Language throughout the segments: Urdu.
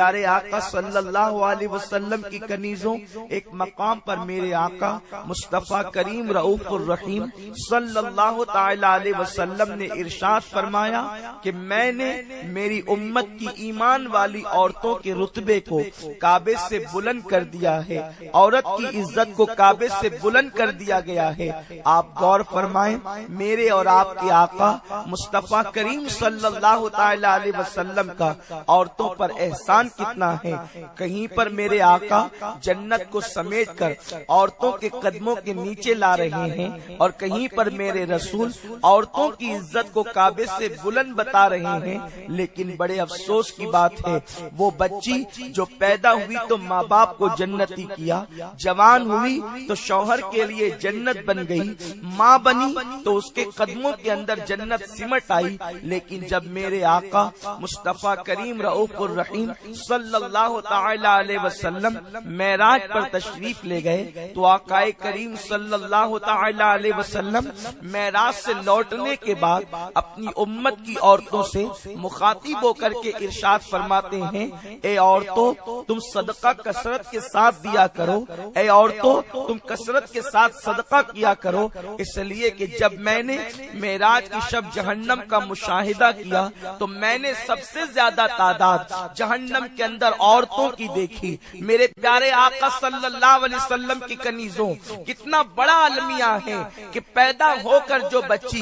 پیارے آقا صلی اللہ علیہ وسلم کی کنیزوں، ایک مقام پر میرے آقا مصطفیٰ کریم رؤوف الرحیم صلی اللہ تعالی علیہ وسلم نے ارشاد فرمایا کہ میں نے میری امت کی ایمان والی عورتوں کے رتبے کو کعبے سے بلند کر دیا ہے، عورت کی عزت کو کعبے سے بلند کر دیا گیا ہے۔ آپ غور فرمائیں، میرے اور آپ کے آقا مصطفیٰ کریم صلی اللہ تعالی علیہ وسلم کا عورتوں پر احسان کتنا ہے۔ کہیں پر میرے آقا جنت کو سمیٹ کر عورتوں کے قدموں کے نیچے لا رہے ہیں، اور کہیں پر میرے رسول عورتوں کی عزت کو کعبے سے بلند بتا رہے ہیں۔ لیکن بڑے افسوس کی بات ہے، وہ بچی جو پیدا ہوئی تو ماں باپ کو جنتی کیا، جوان ہوئی تو شوہر کے لیے جنت بن گئی، ماں بنی تو اس کے قدموں کے اندر جنت سمٹ آئی۔ لیکن جب میرے آقا مصطفیٰ کریم رؤوف الرحیم صلی اللہ تعالی علیہ وسلم معراج پر تشریف لے گئے تو آقا کریم صلی اللہ تعالی علیہ وسلم معراج سے لوٹنے کے بعد اپنی امت کی عورتوں سے مخاطب ہو کر کے ارشاد فرماتے ہیں، اے عورتوں تم صدقہ کثرت کے ساتھ دیا کرو، اے عورتوں تم کثرت کے ساتھ صدقہ کیا کرو، اس لیے کہ جب میں نے معراج کی شب جہنم کا مشاہدہ کیا تو میں نے سب سے زیادہ تعداد جہنم کے اندر عورتوں کی دیکھی۔ میرے پیارے آقا صلی اللہ علیہ وسلم کی کنیزوں، کتنا بڑا المیہ ہے کہ پیدا ہو کر جو بچی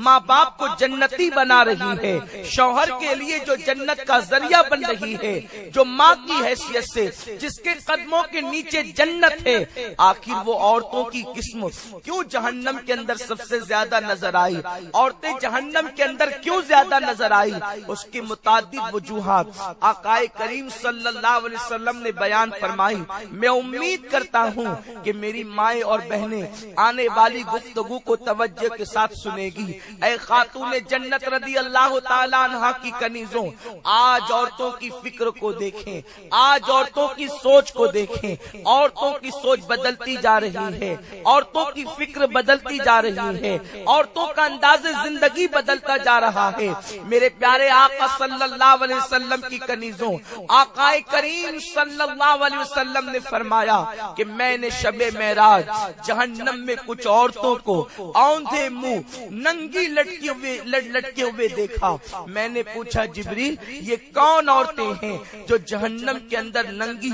ماں باپ کو جنتی بنا رہی ہے، شوہر کے لیے جو جنت کا ذریعہ بن رہی ہے، جو ماں کی حیثیت سے جس کے قدموں کے نیچے جنت ہے، آخر وہ عورتوں کی قسم کیوں جہنم کے اندر سب سے زیادہ نظر آئی؟ عورتیں جہنم کے اندر کیوں زیادہ نظر آئی؟ اس کی متعدد وجوہات آقا کریم صلی اللہ علیہ وسلم نے بیان فرمائی۔ میں امید کرتا ہوں کہ میری مائیں اور بہنیں آنے والی گفتگو کو توجہ کے ساتھ سنے گی۔ اے خاتون جنت رضی اللہ تعالی عنہا کی کنیزوں، آج عورتوں کی فکر کو دیکھیں، آج عورتوں کی سوچ کو دیکھیں۔ عورتوں کی سوچ بدلتی جا رہی ہے، عورتوں کی فکر بدلتی جا رہی ہے، عورتوں کا انداز زندگی بدلتا جا رہا ہے۔ میرے پیارے آقا صلی اللہ علیہ وسلم کی کنیزوں، آقا کریم صلی اللہ علیہ وسلم نے فرمایا کہ میں نے شب معراج جہنم میں کچھ عورتوں کو اوندھے منہ ننگی لٹکے ہوئے دیکھا۔ میں نے پوچھا جبریل یہ کون عورتیں ہیں جو جہنم کے اندر ننگی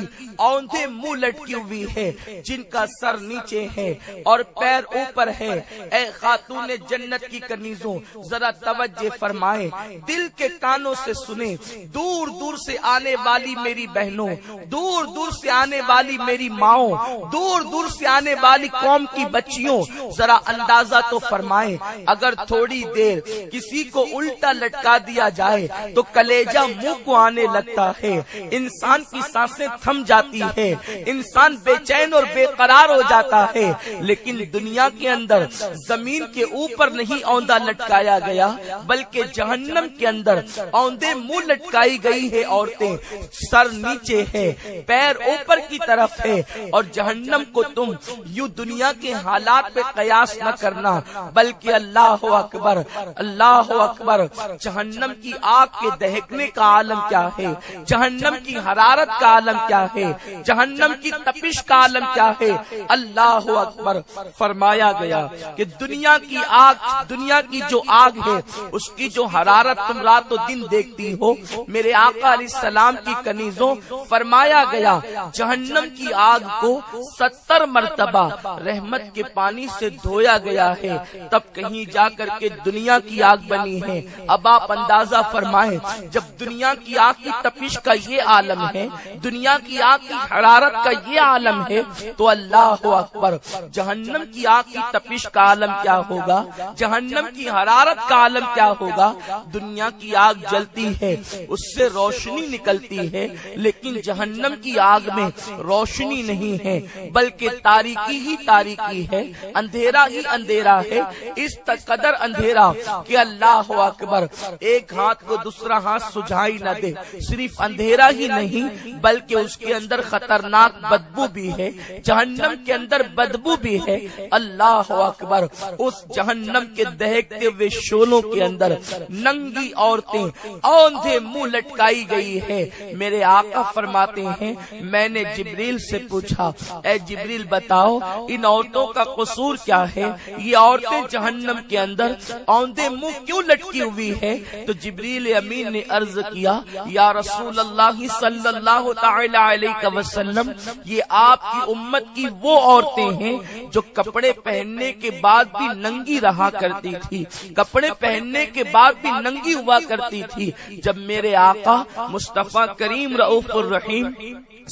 اوندھے منہ لٹکی ہوئی ہے، جن کا سر نیچے ہے اور پیر اوپر ہے؟ اے خاتون جنت کی کنیزوں ذرا توجہ فرمائیں، دل کے کانوں سے سنیں، دور دور سے آنے والی میری بہنوں، دور دور سے آنے والی میری ماؤں، دور دور سے آنے والی قوم کی بچیوں، ذرا اندازہ تو فرمائیں، اگر تھوڑی دیر کسی کو الٹا لٹکا دیا جائے تو کلیجہ منہ کو آنے لگتا ہے، انسان کی سانسیں تھم جاتی ہے، انسان بے چین اور بے قرار ہو جاتا ہے۔ لیکن دنیا کے اندر زمین کے اوپر نہیں اوندھا لٹکایا گیا، بلکہ جہنم کے اندر اوندھے منہ لٹکائی گئی ہے عورتیں، سر نیچے ہے، پیر اوپر کی طرف ہے۔ اور جہنم کو تم یوں دنیا کے حالات پہ قیاس نہ کرنا، بلکہ اللہ اکبر اللہ اکبر، جہنم کی آگ کے دہکنے کا عالم کیا ہے، جہنم کی حرارت کا عالم کیا ہے، جہنم کی تپش کا عالم کیا ہے۔ اللہ اکبر، فرمایا گیا کہ دنیا کی آگ، دنیا کی جو آگ ہے اس کی جو حرارت تم رات و دن دیکھتی ہو، میرے آقا علیہ السلام کی کنیزوں فرمایا گیا جہنم کی آگ کو 70 مرتبہ رحمت کے پانی سے دھویا گیا ہے، تب کہیں جا کر کے دنیا کی آگ بنی ہے۔ اب آپ اندازہ فرمائیں، جب دنیا کی آگ کی تپش کا یہ عالم ہے، دنیا کی آگ کی حرارت کا یہ عالم ہے، تو اللہ اکبر، جہنم کی آگ کی تپش کا عالم کیا ہوگا، جہنم کی حرارت کا عالم کیا ہوگا۔ دنیا کی آگ جلتی ہے، اس سے روشنی نکلتی ہے، لیکن جہنم کی آگ میں روشنی نہیں ہے، بلکہ تاریکی ہی تاریکی ہے، اندھیرا ہی اندھیرا ہے، اس قدر اندھیرا کہ اللہ اکبر، ایک ہاتھ کو دوسرا ہاتھ سجھائی نہ دے۔ صرف اندھیرا ہی نہیں بلکہ اس کے اندر خطرناک بدبو بھی ہے، جہنم کے اندر بدبو بھی ہے۔ اللہ اکبر، اس جہنم کے دہکتے ہوئے شولوں کے اندر ننگی عورتیں اوندھے منہ لٹکائی گئی ہے، میرے آقا فرماتے ہیں میں نے جبریل سے پوچھا اے جبریل بتاؤ ان عورتوں کا قصور کیا ہے، یہ عورتیں جہنم کے اندر اوندے منہ کیوں لٹکی ہوئی ہے؟ تو جبریل امین نے عرض کیا یا رسول اللہ صلی اللہ تعالی علیہ وسلم یہ آپ کی امت کی وہ عورتیں ہیں جو کپڑے پہننے کے بعد بھی ننگی رہا کرتی تھی، کپڑے پہننے کے بعد بھی ننگی ہوا کرتی تھی۔ جب میرے آقا مصطفیٰ کریم رؤوف الرحیم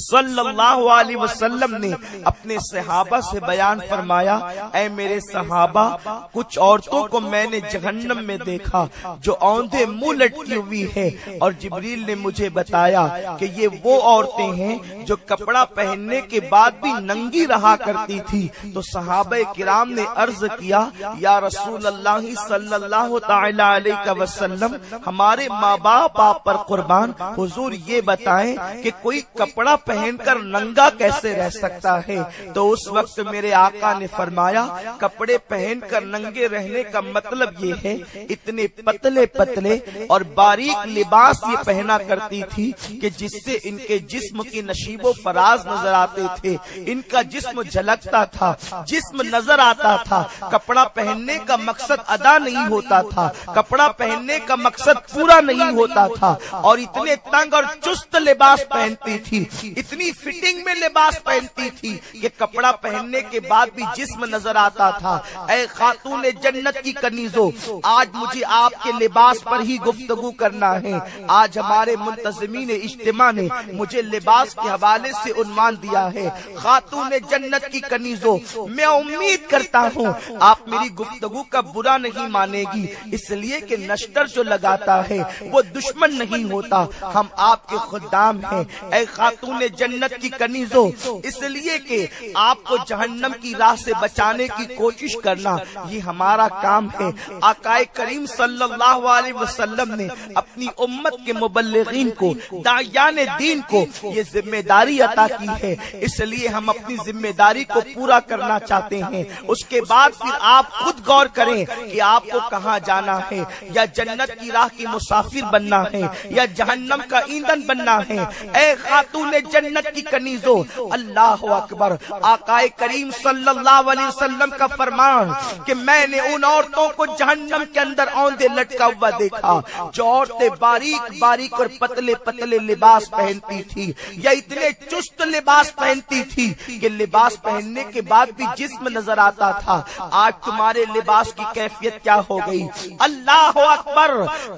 صلی اللہ علیہ وسلم نے اپنے صحابہ سے بیان فرمایا اے میرے صحابہ کچھ عورتوں کو میں نے جہنم میں دیکھا جو اوندھے منہ لٹکی ہوئی ہے، اور جبریل نے مجھے بتایا کہ یہ وہ عورتیں ہیں جو کپڑا پہننے کے بعد بھی ننگی رہا کرتی تھی۔ تو صحابہ کرام نے عرض کیا یا رسول اللہ صلی اللہ تعالی علیہ وسلم ہمارے ماں باپ آپ پر قربان، حضور یہ بتائیں کہ کوئی کپڑا پہن کر ننگا کیسے رہ سکتا ہے؟ تو اس وقت میرے آقا نے فرمایا کپڑے پہن کر ننگے رہنے کا مطلب یہ ہے اتنے پتلے پتلے اور باریک لباس یہ پہنا کرتی تھی کہ جس سے ان کے جسم کی نشیب و فراز نظر آتے تھے، ان کا جسم جھلکتا تھا، جسم نظر آتا تھا۔ کپڑا پہننے کا مقصد ادا نہیں ہوتا تھا، کپڑا پہننے کا مقصد پورا نہیں ہوتا تھا، اور اتنے تنگ اور چست لباس پہنتی تھی، اتنی فٹنگ میں لباس پہنتی تھی کہ کپڑا پہننے کے بعد بھی جسم نظر آتا تھا۔ اے خاتون جنت کی کنیزوں، آج مجھے آپ کے لباس پر ہی گفتگو کرنا ہے۔ آج ہمارے منتظمین اجتماع نے مجھے لباس کے حوالے سے عنوان دیا ہے خاتون جنت کی کنیزوں۔ میں امید کرتا ہوں آپ میری گفتگو کا برا نہیں مانے گی، اس لیے کہ نشتر جو لگاتا ہے وہ دشمن نہیں ہوتا، ہم آپ کے خدام ہیں۔ اے خاتون جنت کی کنیزوں، اس لیے کہ آپ کو جہنم کی راہ سے بچانے کی کوشش کرنا یہ ہمارا کام ہے۔ آقا کریم صلی اللہ علیہ وسلم نے اپنی امت کے مبلغین کو، داعیان دین کو یہ ذمہ داری عطا کی ہے، اس لیے ہم اپنی ذمہ داری کو پورا کرنا چاہتے ہیں۔ اس کے بعد پھر آپ خود غور کریں کہ آپ کو کہاں جانا ہے، یا جنت کی راہ کی مسافر بننا ہے یا جہنم کا ایندھن بننا ہے۔ اے خاتون جنت کی کنیزوں، اللہ اکبر، آقا کریم صلی اللہ علیہ وسلم کا فرمان کہ میں نے ان عورتوں کو جہنم کے اندر اوندے لٹکا ہوا دیکھا جو عورتیں باریک باریک اور پتلے پتلے لباس پہنتی تھی، یا اتنے چست لباس پہنتی تھی کہ لباس پہننے کے بعد بھی جسم نظر آتا تھا۔ آج تمہارے لباس کی کیفیت کیا ہو گئی؟ اللہ اکبر،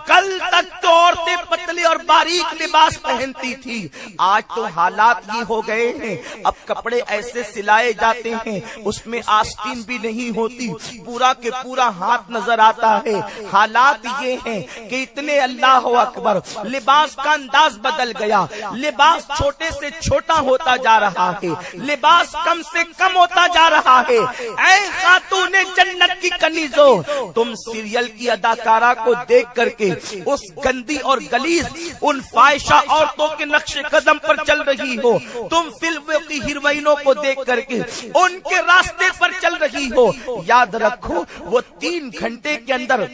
کل تک تو عورتیں پتلے اور باریک لباس پہنتی تھی، آج تو حالات یہ ہو گئے ہیں اب کپڑے ایسے سلائے جاتے ہیں اس میں آستین بھی نہیں ہوتی، پورا کے پورا ہاتھ نظر آتا ہے۔ حالات یہ ہیں کہ اتنے اللہ اکبر لباس کا انداز بدل گیا، لباس چھوٹے سے چھوٹا ہوتا جا رہا ہے، لباس کم سے کم ہوتا جا رہا ہے۔ اے خاتون جنت کی کنیزوں، تم سیریل کی اداکارہ کو دیکھ کر کے اس گندی اور غلیظ ان فاحشہ عورتوں کے نقش قدم پر چل رہی ہو، تم فلموں کی ہیروئنوں کو دیکھ کر کے ان کے راستے پر چل رہی ہو۔ یاد رکھو وہ 3 گھنٹے کے اندر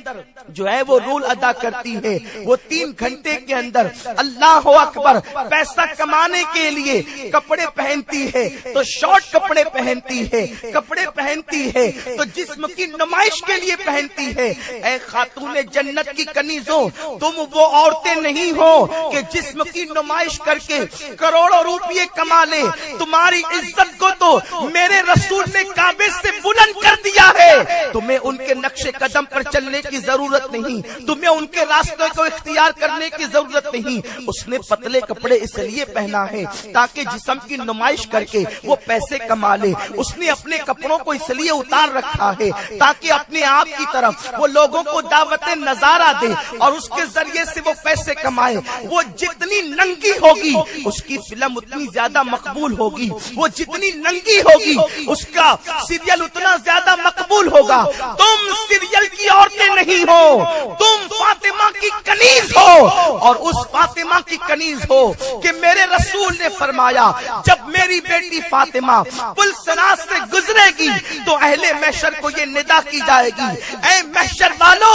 جو ہے وہ رول ادا کرتی ہے، وہ 3 گھنٹے کے اندر اللہ اکبر پیسہ کمانے کے لیے کپڑے پہنتی ہے تو شارٹ کپڑے پہنتی ہے، کپڑے پہنتی ہے تو جسم کی نمائش کے لیے پہنتی ہے۔ اے خاتون جنت کی کنیزوں، تم وہ عورتیں نہیں ہو کہ جسم کی نمائش کر کے کروڑوں روپے کما لے، تمہاری عزت کو تو میرے رسول نے کعبے سے بلند کر دیا ہے۔ تمہیں ان کے نقش قدم پر چلنے کی ضرورت نہیں، تمہیں ان کے راستے کو اختیار کرنے کی ضرورت نہیں۔ اس نے پتلے کپڑے اس لیے پہنا ہے تاکہ جسم کی نمائش کر کے وہ پیسے کما لے، اس نے اپنے کپڑوں کو اس لیے اتار رکھا ہے تاکہ اپنے آپ کی طرف وہ لوگوں کو دعوت نظارہ دے اور اس کے ذریعے سے وہ پیسے کمائے۔ وہ جتنی ننگی ہوگی اس کی فلم اتنی زیادہ مقبول ہوگی، وہ جتنی ننگی ہوگی اس کا سیریل اتنا زیادہ مقبول ہوگا۔ تم سیریل کی عورتیں نہیں ہو، تم فاطمہ کی کنیز ہو، اور اس فاطمہ کی کنیز ہو کہ میرے رسول نے فرمایا جب میری بیٹی فاطمہ پل صراط سے گزرے گی تو اہل محشر کو یہ ندا کی جائے گی، اے محشر والو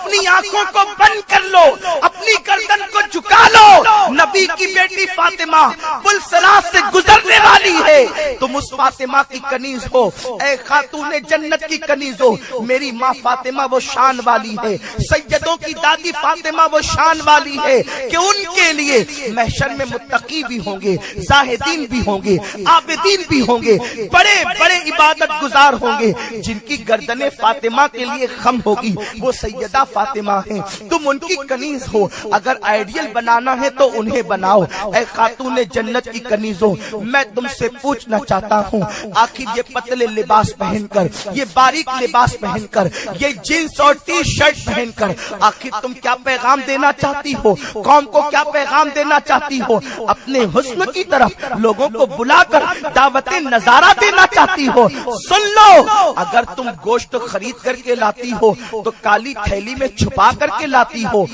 اپنی آنکھوں کو بند کر لو، اپنی گردن کو جھکا لو، نبی کی بیٹی فاطمہ پل صراط سے گزرنے والی ہے، تم اس فاطمہ کی کنیز ہو، اے خاتون جنت کی کنیز ہو۔ میری ماں فاطمہ وہ شان والی ہے، سیدوں کی دادی فاطمہ وہ شان والی ہے کہ ان کے لیے محشر میں متقی بھی ہوں گے، زاہدین بھی ہوں گے، عابدین بھی ہوں گے، بڑے بڑے عبادت گزار ہوں گے، جن کی گردنیں فاطمہ کے لیے خم ہوگی، وہ سیدہ فاطمہ ہیں، تم ان کی کنیز ہو۔ اگر آئیڈیل بنانا ہے تو انہیں بناؤ، اے خاتون جنت کی کنیزوں۔ میں تم سے پوچھنا چاہتا ہوں، آخر یہ پتلے لباس پہن کر، یہ باریک لباس پہن کر، یہ جینس اور ٹی شرٹ پہن کر، آخر تم کیا پیغام دینا چاہتی ہو؟ قوم کو کیا پیغام دینا چاہتی ہو؟ اپنے حسن کی طرف لوگوں کو بلا کر دعوت نظارہ دینا چاہتی ہو؟ سن لو، اگر تم گوشت خرید کر کے لاتی ہو تو کالی تھیلی میں چھپا کر کے لاتی ہو۔